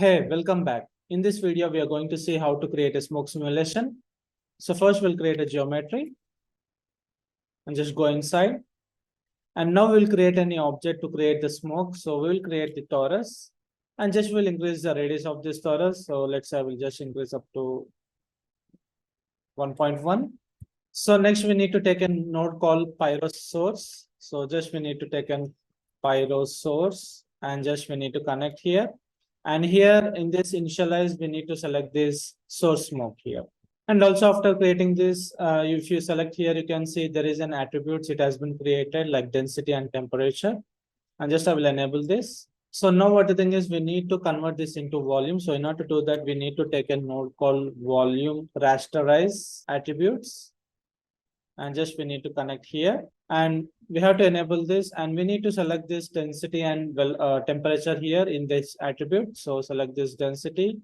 Hey, welcome back. In this video, we are going to see how to create a smoke simulation. So first we'll create a geometry and just go inside. And now we'll create any object to create the smoke. So we'll create the torus and just will increase the radius of this torus. So let's say I will just increase up to 1.1. So next we need to take a node called Pyro source. So just we need to take a Pyro source and just we need to connect here. And here in this initialize, we need to select this source smoke here. And also after creating this, if you select here, you can see there is an attributes. It has been created like density and temperature. And just I will enable this. So now what the thing is, we need to convert this into volume. So in order to do that, we need to take a node called volume rasterize attributes. And just we need to connect here. And we have to enable this and we need to select this density and temperature here in this attribute. So select this density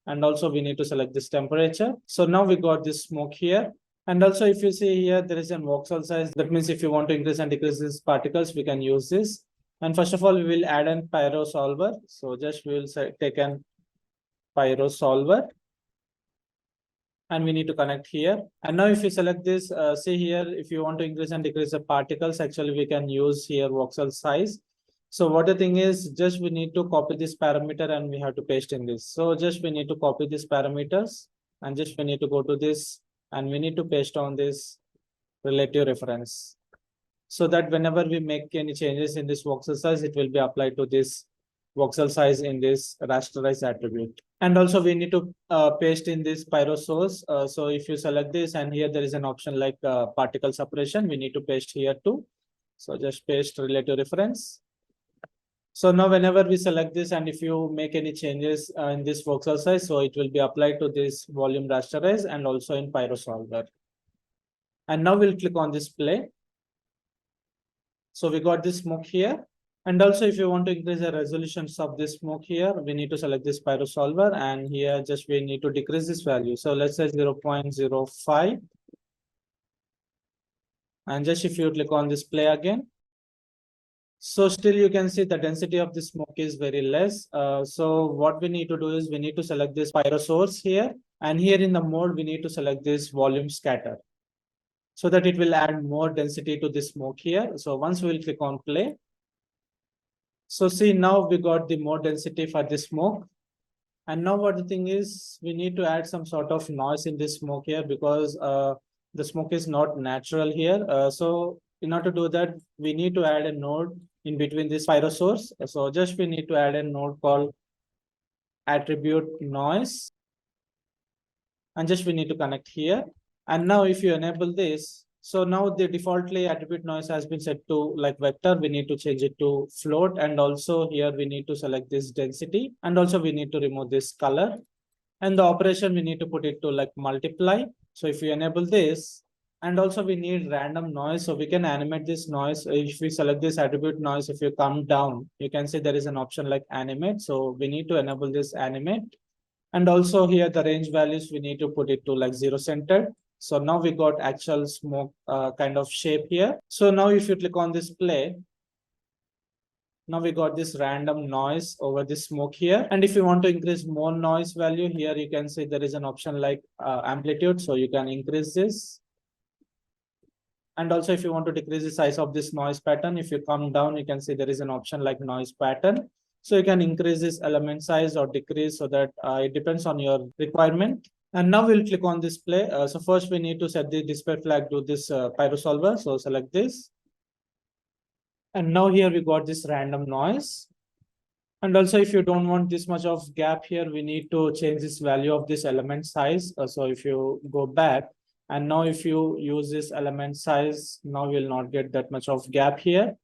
and also we need to select this temperature. So now we got this smoke here. And also if you see here, there is a voxel size. That means if you want to increase and decrease these particles, we can use this. And first of all, we will add an Pyro solver. So just we will take an Pyro solver. And we need to connect here. And now if you select this, see here, if you want to increase and decrease the particles, actually we can use here voxel size. So what the thing is, just we need to copy this parameter and we have to paste in this. So just we need to copy these parameters and just we need to go to this and we need to paste on this relative reference. So that whenever we make any changes in this voxel size, it will be applied to this voxel size in this rasterize attribute. And also we need to paste in this Pyro source. So if you select this and here there is an option like particle separation, we need to paste here too. So just paste relative reference. So now whenever we select this and if you make any changes in this voxel size, so it will be applied to this volume rasterize and also in Pyro solver. And now we'll click on this play. So we got this smoke here. And also if you want to increase the resolutions of this smoke here, we need to select this Pyro solver and here just we need to decrease this value. So let's say 0.05. And just if you click on this play again. So still you can see the density of the smoke is very less. So what we need to do is we need to select this Pyro source here. And here in the mode, we need to select this volume scatter, so that it will add more density to the smoke here. So once we will click on play. So see now we got the more density for the smoke. And now what the thing is, we need to add some sort of noise in this smoke here because the smoke is not natural here. So in order to do that, we need to add a node in between this Pyro source. So just we need to add a node called attribute noise. And just we need to connect here. And now if you enable this, so now the defaultly attribute noise has been set to like vector. We need to change it to float. And also here we need to select this density. And also we need to remove this color. And the operation we need to put it to like multiply. So if you enable this, and also we need random noise. So we can animate this noise. If we select this attribute noise, if you come down, you can see there is an option like animate. So we need to enable this animate. And also here the range values, we need to put it to like 0 centered. So now we got actual smoke kind of shape here. So now if you click on this play, now we got this random noise over this smoke here. And if you want to increase more noise value here, you can see there is an option like amplitude. So you can increase this. And also if you want to decrease the size of this noise pattern, if you come down, you can see there is an option like noise pattern. So you can increase this element size or decrease so that it depends on your requirement. And now we'll click on this play. So first we need to set the display flag to this Pyro solver. So select this. And now here we got this random noise. And also if you don't want this much of gap here, we need to change this value of this element size. So if you go back and now if you use this element size, now we'll not get that much of gap here.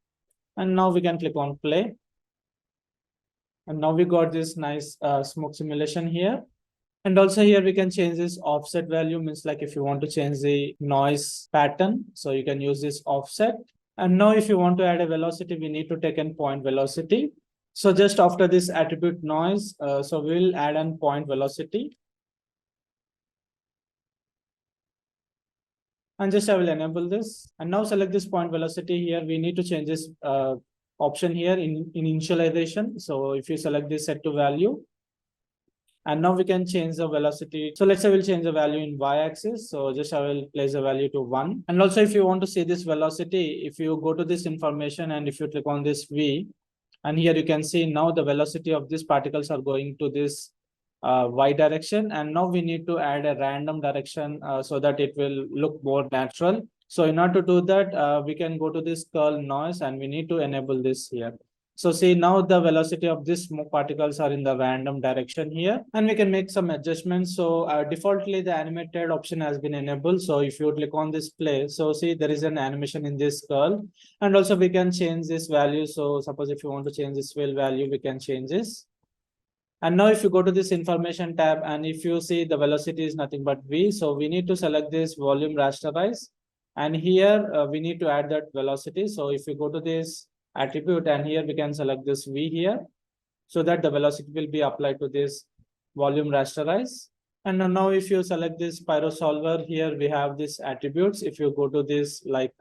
And now we can click on play. And now we got this nice smoke simulation here. And also here we can change this offset value, means like if you want to change the noise pattern, so you can use this offset. And now if you want to add a velocity, we need to take a point velocity. So just after this attribute noise, so we'll add a point velocity. And just I will enable this. And now select this point velocity here. We need to change this option here in initialization. So if you select this set to value, And now we can change the velocity. So let's say we'll change the value in y-axis. So just I will place the value to 1. And also if you want to see this velocity, if you go to this information and if you click on this V, and here you can see now the velocity of these particles are going to this y direction. And now we need to add a random direction so that it will look more natural. So in order to do that, we can go to this curl noise and we need to enable this here. So see now the velocity of these smoke particles are in the random direction here, and we can make some adjustments. So defaultly the animated option has been enabled. So if you click on this play, so see there is an animation in this curl, and also we can change this value. So suppose if you want to change this fill value, we can change this. And now if you go to this information tab and if you see the velocity is nothing but V, so we need to select this volume rasterize. And here we need to add that velocity. So if you go to this attribute and here we can select this V here, so that the velocity will be applied to this volume rasterize. And now if you select this Pyro solver, here we have this attributes. If you go to this like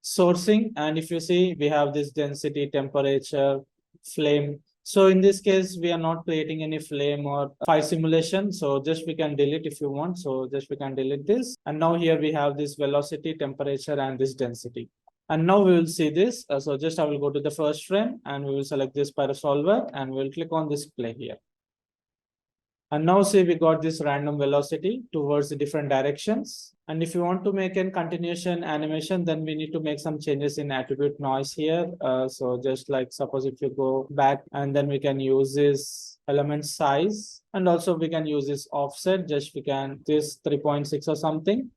sourcing, and if you see we have this density, temperature, flame. So in this case, we are not creating any flame or fire simulation. So just we can delete if you want. So just we can delete this. And now here we have this velocity, temperature, and this density. And now we will see this. So just I will go to the first frame and we will select this Pyro solver and we'll click on this play here. And now see we got this random velocity towards the different directions. And if you want to make a continuation animation, then we need to make some changes in attribute noise here. So just like suppose if you go back and then we can use this element size, and also we can use this offset. Just we can this 3.6 or something.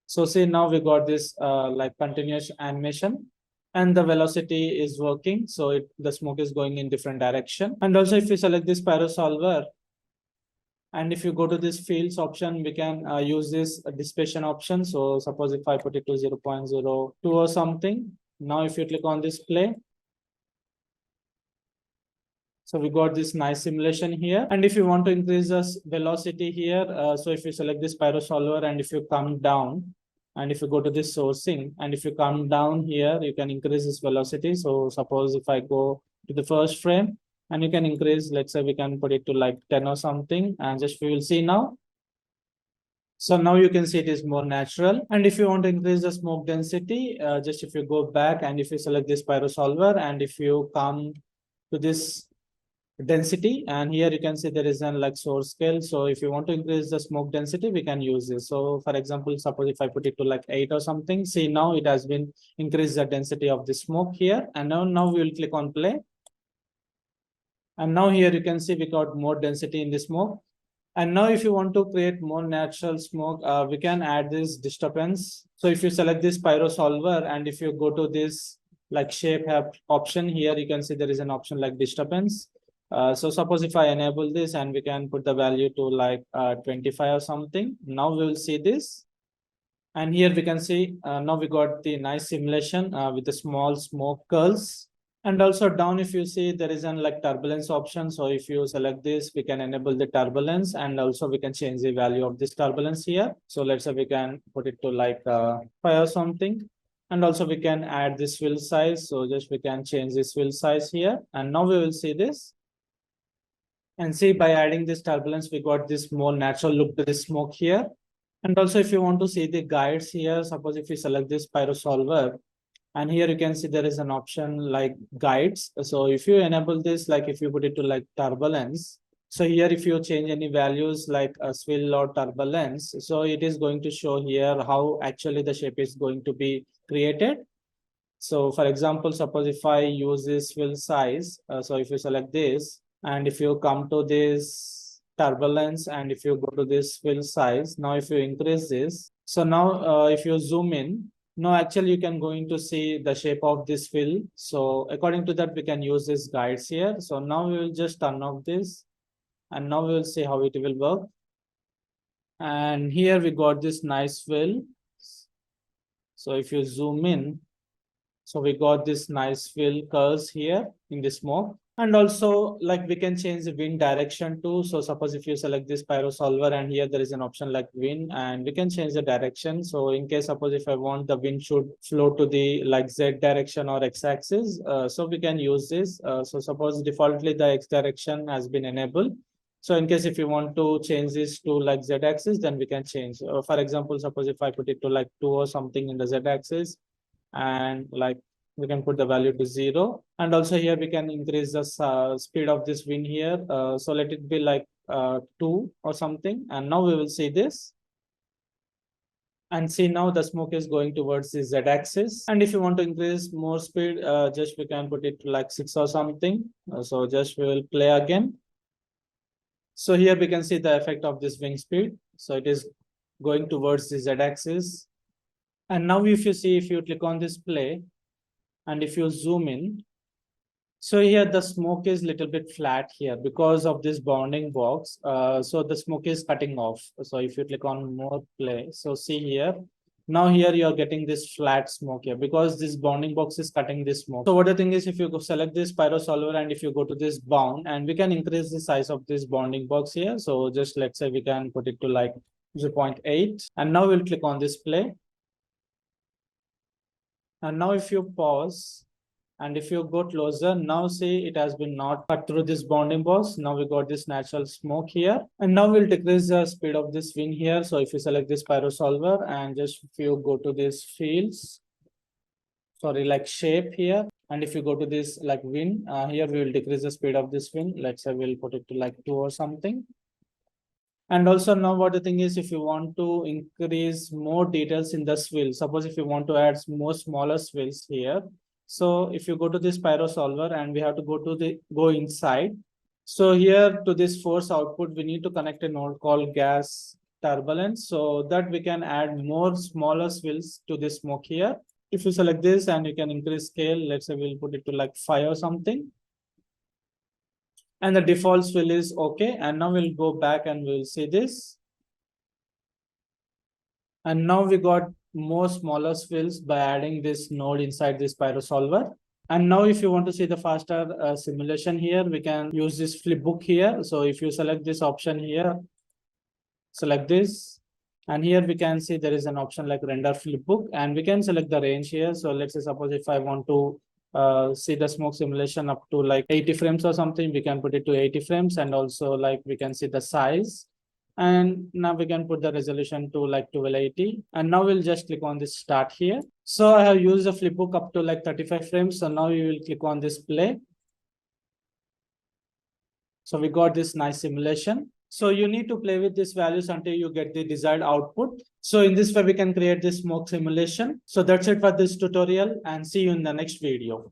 So see now we got this like continuous animation. And the velocity is working, so the smoke is going in different direction. And also if you select this Pyro solver, and if you go to this fields option, we can use this dissipation option. So suppose if I put it to 0.02 or something. Now if you click on this play, so we got this nice simulation here. And if you want to increase this velocity here, so if you select this Pyro solver and if you come down, and if you go to this sourcing, and if you come down here, you can increase this velocity. So suppose if I go to the first frame and you can increase, let's say we can put it to like 10 or something, and just we will see now. So now you can see it is more natural. And if you want to increase the smoke density, just if you go back and if you select this Pyro solver and if you come to this density, and here you can see there is an like source scale. So if you want to increase the smoke density, we can use this. So for example, suppose if I put it to like 8 or something, see now it has been increased the density of the smoke here. And now we will click on play. And now here you can see we got more density in the smoke. And now if you want to create more natural smoke, we can add this disturbance. So if you select this Pyro solver and if you go to this like shape option here, you can see there is an option like disturbance. So suppose if I enable this and we can put the value to like 25 or something. Now we will see this. And here we can see now we got the nice simulation with the small smoke curls. And also down if you see there is an like turbulence option. So if you select this, we can enable the turbulence, and also we can change the value of this turbulence here. So let's say we can put it to like 5 or something. And also we can add this fill size. So just we can change this fill size here. And now we will see this. And see by adding this turbulence, we got this more natural look to the smoke here. And also if you want to see the guides here, suppose if you select this Pyro solver, and here you can see there is an option like guides. So if you enable this, like if you put it to like turbulence, so here if you change any values like a swill or turbulence, so it is going to show here how actually the shape is going to be created. So for example, suppose if I use this fill size, so if you select this, and if you come to this turbulence, and if you go to this fill size, now if you increase this, so now if you zoom in, now actually you can going to see the shape of this fill. So according to that, we can use these guides here. So now we will just turn off this, and now we will see how it will work. And here we got this nice fill. So if you zoom in, So we got this nice fill curves here in the smoke. And also like we can change the wind direction too. So suppose if you select this Pyro solver and here there is an option like wind and we can change the direction. So in case suppose if I want the wind should flow to the like Z direction or X axis, so we can use this. So suppose defaultly the X direction has been enabled. So in case if you want to change this to like Z axis, then we can change. For example, suppose if I put it to like 2 or something in the Z axis and like we can put the value to 0. And also here we can increase the speed of this wind here. So let it be like 2 or something. And now we will see this. And see now the smoke is going towards the Z axis. And if you want to increase more speed, just we can put it to like 6 or something. So just we will play again. So here we can see the effect of this wing speed. So it is going towards the Z axis. And now if you see, if you click on this play, and if you zoom in, so here the smoke is little bit flat here because of this bounding box. So the smoke is cutting off. So if you click on more play, so see here, now here you are getting this flat smoke here because this bounding box is cutting this smoke. So what the thing is, if you go select this Pyro solver and if you go to this bound, and we can increase the size of this bounding box here. So just let's say we can put it to like 0.8, and now we'll click on this play. And now if you pause and if you go closer, now see it has been not cut through this bounding box. Now we got this natural smoke here. And now we'll decrease the speed of this wind here. So if you select this Pyro solver and just if you go to this fields, sorry, like shape here. And if you go to this like wind, here we will decrease the speed of this wind. Let's say we'll put it to like 2 or something. And also now what the thing is, if you want to increase more details in the swill, suppose if you want to add more smaller swills here. So if you go to this Pyro solver and we have to go inside. So here to this force output, we need to connect a node called gas turbulence so that we can add more smaller swills to this smoke here. If you select this and you can increase scale, let's say we'll put it to like 5 or something. And the default swill is okay. And now we'll go back and we'll see this. And now we got more smaller swills by adding this node inside this Pyro solver. And now if you want to see the faster simulation here, we can use this flipbook here. So if you select this option here, select this. And here we can see there is an option like render flipbook and we can select the range here. So let's say suppose if I want to see the smoke simulation up to like 80 frames or something, we can put it to 80 frames and also like we can see the size. And now we can put the resolution to like 1280. And now we'll just click on this start here. So I have used the flipbook up to like 35 frames. So now we will click on this play. So we got this nice simulation. So you need to play with these values until you get the desired output. So in this way, we can create this smoke simulation. So that's it for this tutorial and see you in the next video.